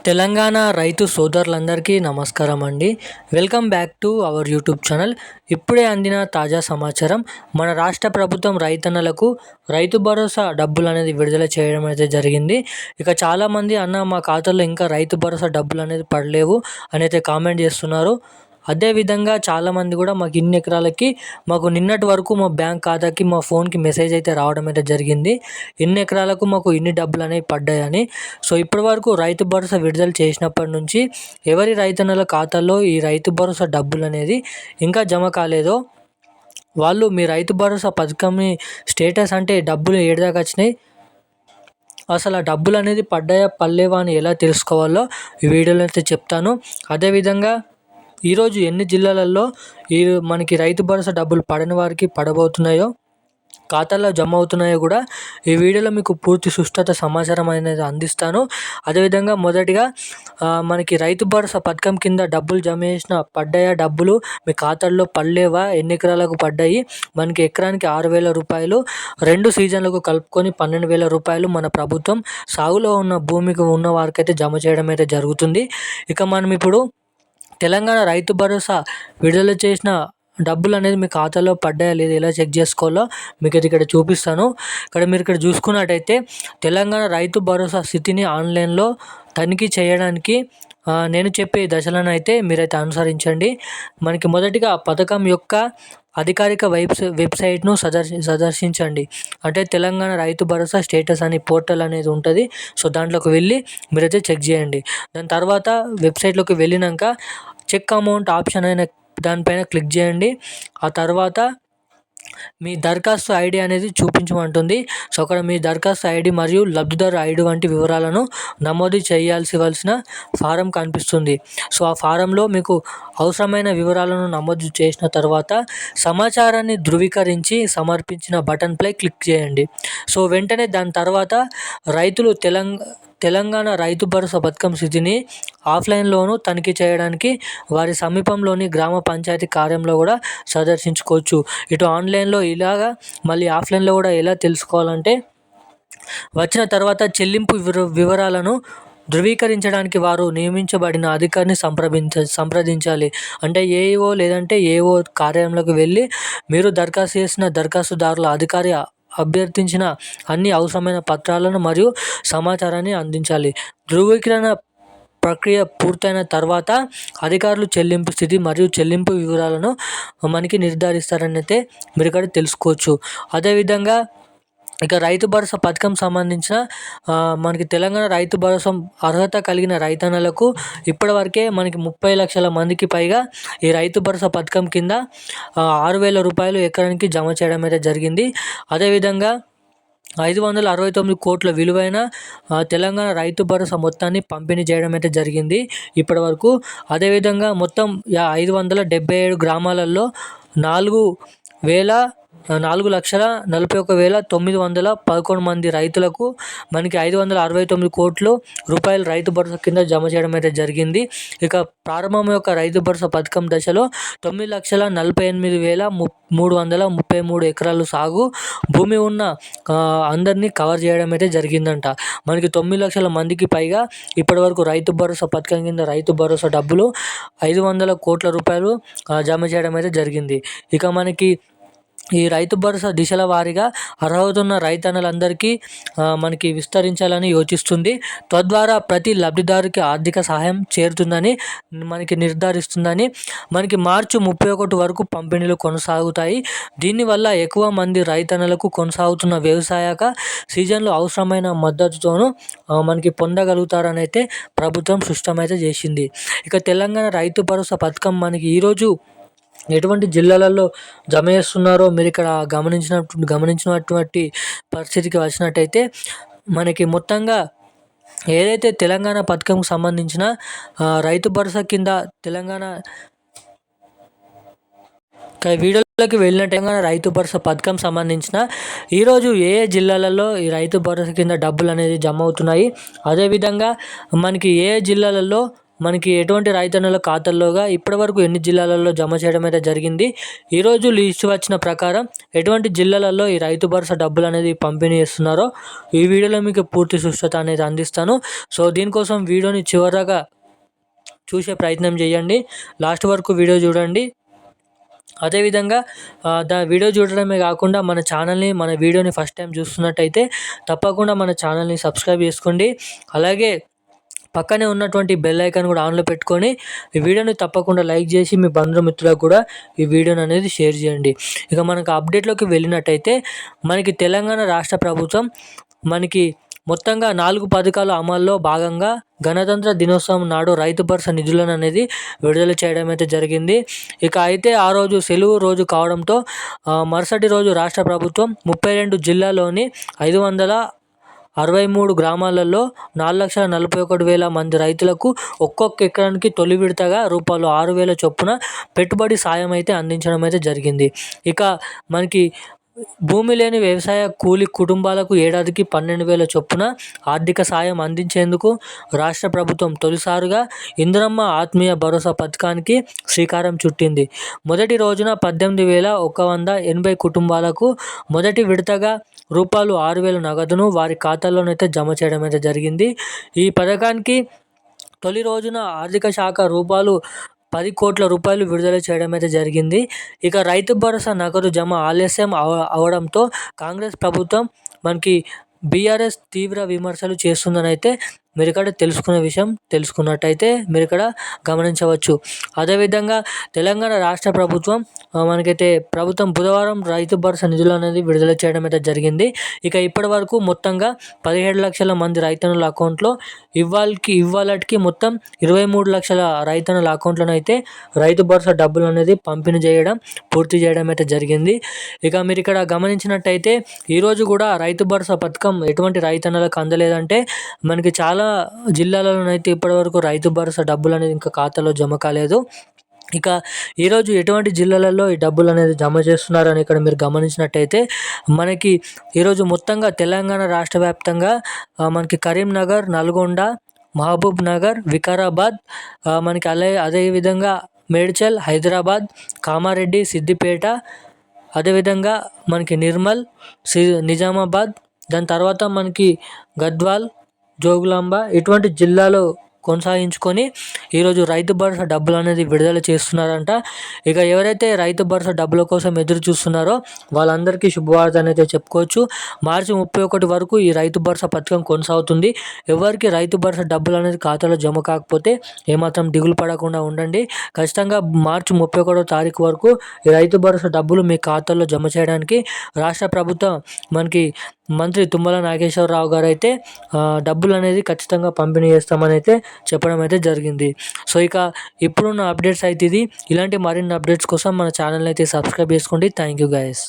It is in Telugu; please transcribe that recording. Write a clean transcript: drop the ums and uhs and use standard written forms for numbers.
తెలంగాణ రైతు సోదరులందరికీ నమస్కారం అండి. Welcome back to our YouTube channel. ఇప్పుడే అందిన తాజా సమాచారం, మన రాష్ట్ర ప్రభుత్వం రైతన్నలకు రైతు భరోసా డబ్బులు అనేది విడుదల చేయడం అయితే జరిగింది. ఇక చాలామంది మా ఖాతాలో ఇంకా రైతు భరోసా డబ్బులు అనేది పడలేవు అని అయితే కామెంట్ చేస్తున్నారు. అదేవిధంగా చాలామంది కూడా మాకు ఇన్ని ఎకరాలకి మాకు నిన్నటి వరకు మా బ్యాంక్ ఖాతాకి మా ఫోన్కి మెసేజ్ అయితే రావడం అయితే జరిగింది, ఇన్ని ఎకరాలకు మాకు ఇన్ని డబ్బులు అనేవి పడ్డాయని. సో ఇప్పటి వరకు రైతు భరోసా విడుదల చేసినప్పటి నుంచి ఎవరి రైతన్నల ఖాతాల్లో ఈ రైతు భరోసా డబ్బులు అనేది ఇంకా జమ కాలేదో వాళ్ళు మీ రైతు భరోసా పథకం స్టేటస్ అంటే డబ్బులు ఏడాదాకా వచ్చినాయి, అసలు ఆ డబ్బులు అనేది పడ్డాయా పడలేవా అని ఎలా తెలుసుకోవాలో ఈ వీడియోలో అయితే చెప్తాను. అదేవిధంగా ఈరోజు ఎన్ని జిల్లాలలో మనకి రైతు భరోసా డబ్బులు పడని వారికి పడబోతున్నాయో, ఖాతాల్లో జమ అవుతున్నాయో కూడా ఈ వీడియోలో మీకు పూర్తి సుష్ఠత సమాచారం అనేది అందిస్తాను. అదేవిధంగా మొదటిగా మనకి రైతు భరోసా పథకం కింద డబ్బులు జమ చేసిన పడ్డాయా డబ్బులు మీ ఖాతాల్లో పడలేవా, ఎన్ని ఎకరాలకు పడ్డాయి, మనకి ఎకరానికి 6,000 రూపాయలు 2 సీజన్లకు కలుపుకొని 12,000 రూపాయలు మన ప్రభుత్వం సాగులో ఉన్న భూమికి ఉన్న వారికైతే జమ చేయడం అయితే జరుగుతుంది. ఇక మనం ఇప్పుడు తెలంగాణ రైతు భరోసా విడుదల చేసిన డబ్బులు అనేది మీ ఖాతాలో పడ్డాయా లేదా ఎలా చెక్ చేసుకోవాలో మీకు ఇక్కడ చూపిస్తాను. మీరు ఇక్కడ చూసుకున్నట్టయితే తెలంగాణ రైతు భరోసా స్థితిని ఆన్లైన్లో తనిఖీ చేయడానికి నేను చెప్పే దశలను అయితే మీరైతే అనుసరించండి. మనకి మొదటిగా పథకం యొక్క అధికారిక వెబ్సైట్ను సందర్శించండి. అంటే తెలంగాణ రైతు భరోసా స్టేటస్ అని పోర్టల్ అనేది ఉంటుంది. సో దాంట్లోకి వెళ్ళి మీరైతే చెక్ చేయండి. దాని తర్వాత వెబ్సైట్లోకి వెళ్ళినాక చెక్ అమౌంట్ ఆప్షన్ అయిన దానిపైన క్లిక్ చేయండి. ఆ తర్వాత మీ దరఖాస్తు ఐడి అనేది చూపించమంటుంది. సో అక్కడ మీ దరఖాస్తు ఐడి మరియు లబ్ధిదారు ఐడి వంటి వివరాలను నమోదు చేయాల్సిన ఫారం కనిపిస్తుంది. సో ఆ ఫారంలో మీకు అవసరమైన వివరాలను నమోదు చేసిన తర్వాత సమాచారాన్ని ధృవీకరించి సమర్పించిన బటన్పై క్లిక్ చేయండి. సో వెంటనే దాని తర్వాత రైతులు తెలంగాణ రైతు భరోసా పథకం స్థితిని ఆఫ్లైన్లోనూ తనిఖీ చేయడానికి వారి సమీపంలోని గ్రామ పంచాయతీ కార్యాలయంలో కూడా సందర్శించుకోవచ్చు. ఇటు ఆన్లైన్లో ఇలాగా మళ్ళీ ఆఫ్లైన్లో కూడా ఎలా తెలుసుకోవాలంటే, వచ్చిన తర్వాత చెల్లింపు వివరాలను ధృవీకరించడానికి వారు నియమించబడిన అధికారిని సంప్రదించాలి. అంటే ఏఈఓ లేదంటే ఏఓ కార్యాలయంలోకి వెళ్ళి మీరు దరఖాస్తు చేసిన దరఖాస్తుదారుల అధికారి అభ్యర్థించిన అన్ని అవసరమైన పత్రాలను మరియు సమాచారాన్ని అందించాలి. ధృవీకరణ ప్రక్రియ పూర్తయిన తర్వాత అధికారులు చెల్లింపు స్థితి మరియు చెల్లింపు వివరాలను మనకి నిర్ధారిస్తారని అయితే మీరు ఇక్కడ తెలుసుకోవచ్చు. అదేవిధంగా ఇక రైతు భరోసా పథకం సంబంధించిన మనకి తెలంగాణ రైతు భరోసా అర్హత కలిగిన రైతన్నలకు ఇప్పటివరకే మనకి 30 లక్షల మందికి పైగా ఈ రైతు భరోసా పథకం కింద 6,000 రూపాయలు ఎకరానికి జమ చేయడం అయితే జరిగింది. అదేవిధంగా 569 కోట్ల విలువైన తెలంగాణ రైతు భరోసా మొత్తాన్ని పంపిణీ చేయడం అయితే జరిగింది ఇప్పటివరకు. అదేవిధంగా మొత్తం 577 గ్రామాలలో 4,41,911 మంది రైతులకు మనకి 569 కోట్ల రూపాయలు రైతు భరోసా కింద జమ చేయడం అయితే జరిగింది. ఇక ప్రారంభం యొక్క రైతు భరోసా పథకం దశలో 9,48,333 ఎకరాలు సాగు భూమి ఉన్న అందరినీ కవర్ చేయడం అయితే జరిగిందంట. మనకి 9 లక్షల మందికి పైగా ఇప్పటివరకు రైతు భరోసా పథకం కింద రైతు భరోసా డబ్బులు 500 కోట్ల రూపాయలు జమ చేయడం అయితే జరిగింది. ఇక మనకి ఈ రైతు భరోసా దిశల వారీగా అర్హత రైతన్నలందరికీ మనకి విస్తరించాలని యోచిస్తుంది. తద్వారా ప్రతి లబ్ధిదారుకి ఆర్థిక సహాయం చేరుతుందని మనకి నిర్ధారిస్తుందని. మనకి మార్చి 31 వరకు పంపిణీలు కొనసాగుతాయి. దీనివల్ల ఎక్కువ మంది రైతన్నలకు కొనసాగుతున్న వ్యవసాయక సీజన్లో అవసరమైన మద్దతుతోనూ మనకి పొందగలుగుతారని అయితే ప్రభుత్వం స్పష్టమైతే చేసింది. ఇక తెలంగాణ రైతు భరోసా పథకం మనకి ఈరోజు ఎటువంటి జిల్లాలలో జమ చేస్తున్నారో మీరు ఇక్కడ గమనించినటువంటి పరిస్థితికి వచ్చినట్టయితే, మనకి మొత్తంగా ఏదైతే తెలంగాణ పథకంకు సంబంధించిన రైతు భరోసా కింద తెలంగాణ వీడియోలోకి వెళ్ళిన తెలంగాణ రైతు భరోసా పథకం సంబంధించిన ఈరోజు ఏ జిల్లాలలో ఈ రైతు భరోసా కింద డబ్బులు అనేది జమ అవుతున్నాయి, అదేవిధంగా మనకి ఏ జిల్లాలలో మనకి ఎటువంటి రైతన్నుల ఖాతాల్లోగా ఇప్పటివరకు ఎన్ని జిల్లాలలో జమ చేయడం అయితే జరిగింది. ఈరోజు లిస్ట్ వచ్చిన ప్రకారం ఎటువంటి జిల్లాలలో ఈ రైతు భరోసా డబ్బులు అనేది పంపిణీ చేస్తున్నారో ఈ వీడియోలో మీకు పూర్తి సుష్టత అనేది అందిస్తాను. సో దీనికోసం వీడియోని చివరగా చూసే ప్రయత్నం చేయండి. లాస్ట్ వరకు వీడియో చూడండి. అదేవిధంగా వీడియో చూడడమే కాకుండా మన వీడియోని ఫస్ట్ టైం చూస్తున్నట్టయితే తప్పకుండా మన ఛానల్ని సబ్స్క్రైబ్ చేసుకోండి. అలాగే పక్కనే ఉన్నటువంటి బెల్ ఐకాన్ కూడా ఆన్లో పెట్టుకొని ఈ వీడియోని తప్పకుండా లైక్ చేసి మీ బంధుమిత్రులకు కూడా ఈ వీడియోని అనేది షేర్ చేయండి. ఇక మనకు అప్డేట్లోకి వెళ్ళినట్టయితే మనకి తెలంగాణ రాష్ట్ర ప్రభుత్వం మనకి మొత్తంగా 4 పథకాల అమల్లో భాగంగా గణతంత్ర దినోత్సవం నాడు రైతు భరోసా నిధులను అనేది విడుదల చేయడం అయితే జరిగింది. ఇక అయితే ఆ రోజు సెలవు రోజు కావడంతో మరుసటి రోజు రాష్ట్ర ప్రభుత్వం 32 జిల్లాలోని 563 గ్రామాలలో 4,41,000 మంది రైతులకు ఒక్కొక్క ఎకరానికి తొలి విడతగా రూపాయలు 6,000 చొప్పున పెట్టుబడి సాయం అయితే అందించడం అయితే జరిగింది. ఇక మనకి భూమి లేని వ్యవసాయ కూలి కుటుంబాలకు ఏడాదికి 12,000 చొప్పున ఆర్థిక సాయం అందించేందుకు రాష్ట్ర ప్రభుత్వం తొలిసారిగా ఇందిరమ్మ ఆత్మీయ భరోసా పథకానికి శ్రీకారం చుట్టింది. మొదటి రోజున 18,180 కుటుంబాలకు మొదటి విడతగా రూపాయలు 6,000 నగదును వారి ఖాతాల్లోనైతే జమ చేయడం అయితే జరిగింది. ఈ పథకానికి తొలి రోజున ఆర్థిక శాఖ రూపాయలు 10 కోట్ల రూపాయలు విడుదల చేయడం అయితే జరిగింది. ఇక రైతు భరోసా నగదు జమ ఆలస్యం అవడంతో కాంగ్రెస్ ప్రభుత్వం మనకి బీఆర్ఎస్ తీవ్ర విమర్శలు చేస్తుందని అయితే మీరు ఇక్కడ తెలుసుకున్నట్టయితే మీరు ఇక్కడ గమనించవచ్చు. అదేవిధంగా తెలంగాణ రాష్ట్ర ప్రభుత్వం బుధవారం రైతు భరోసా నిధులు అనేది విడుదల చేయడం అయితే జరిగింది. ఇక ఇప్పటి వరకు మొత్తంగా 17 లక్షల మంది రైతన్నుల అకౌంట్లో ఇవాళకి మొత్తం 23 లక్షల రైతన్నుల అకౌంట్లను అయితే రైతు భరోసా డబ్బులు అనేది పూర్తి చేయడం అయితే జరిగింది. ఇక మీరు ఇక్కడ గమనించినట్టయితే ఈరోజు కూడా రైతు భరోసా పథకం ఎటువంటి రైతన్నులకు అందలేదంటే మనకి చాలా జిల్లాలలోనైతే ఇప్పటివరకు రైతు భరోసా డబ్బులు అనేది ఇంకా ఖాతాలో జమ కాలేదు. ఇక ఈరోజు ఎటువంటి జిల్లాలలో ఈ డబ్బులు అనేది జమ చేస్తున్నారని ఇక్కడ మీరు గమనించినట్టయితే మనకి ఈరోజు మొత్తంగా తెలంగాణ రాష్ట్ర వ్యాప్తంగా మనకి కరీంనగర్, నల్గొండ, మహబూబ్ నగర్, వికారాబాద్, మనకి అదేవిధంగా మేడ్చల్, హైదరాబాద్, కామారెడ్డి, సిద్దిపేట, అదేవిధంగా మనకి నిర్మల్, నిజామాబాద్, దాని తర్వాత మనకి గద్వాల్, జోగులాంబ ఇటువంటి జిల్లాలో కొనసాగించుకొని ఈరోజు రైతు భరోసా డబ్బులు అనేది విడుదల చేస్తున్నారంట. ఇక ఎవరైతే రైతు భరోసా డబ్బుల కోసం ఎదురు చూస్తున్నారో వాళ్ళందరికీ శుభవార్త అనేది చెప్పుకోవచ్చు. మార్చి 31 వరకు ఈ రైతు భరోసా పథకం కొనసాగుతుంది. ఎవరికి రైతు భరోసా డబ్బులు అనేది ఖాతాలో జమ కాకపోతే ఏమాత్రం దిగులు పడకుండా ఉండండి. ఖచ్చితంగా మార్చి 31 తారీఖు వరకు ఈ రైతు భరోసా డబ్బులు మీ ఖాతాలో జమ చేయడానికి రాష్ట్ర ప్రభుత్వం మనకి మంత్రి తుమ్మల నాగేశ్వరరావు గారు అయితే డబ్బులు అనేది ఖచ్చితంగా పంపిణీ చేస్తామని అయితే చెప్పడం అయితే జరిగింది. సో ఇక ఇప్పుడున్న అప్డేట్స్ అయితే ఇది. ఇలాంటి మరిన్ని అప్డేట్స్ కోసం మన ఛానల్ని అయితే సబ్స్క్రైబ్ చేసుకోండి. Thank you guys.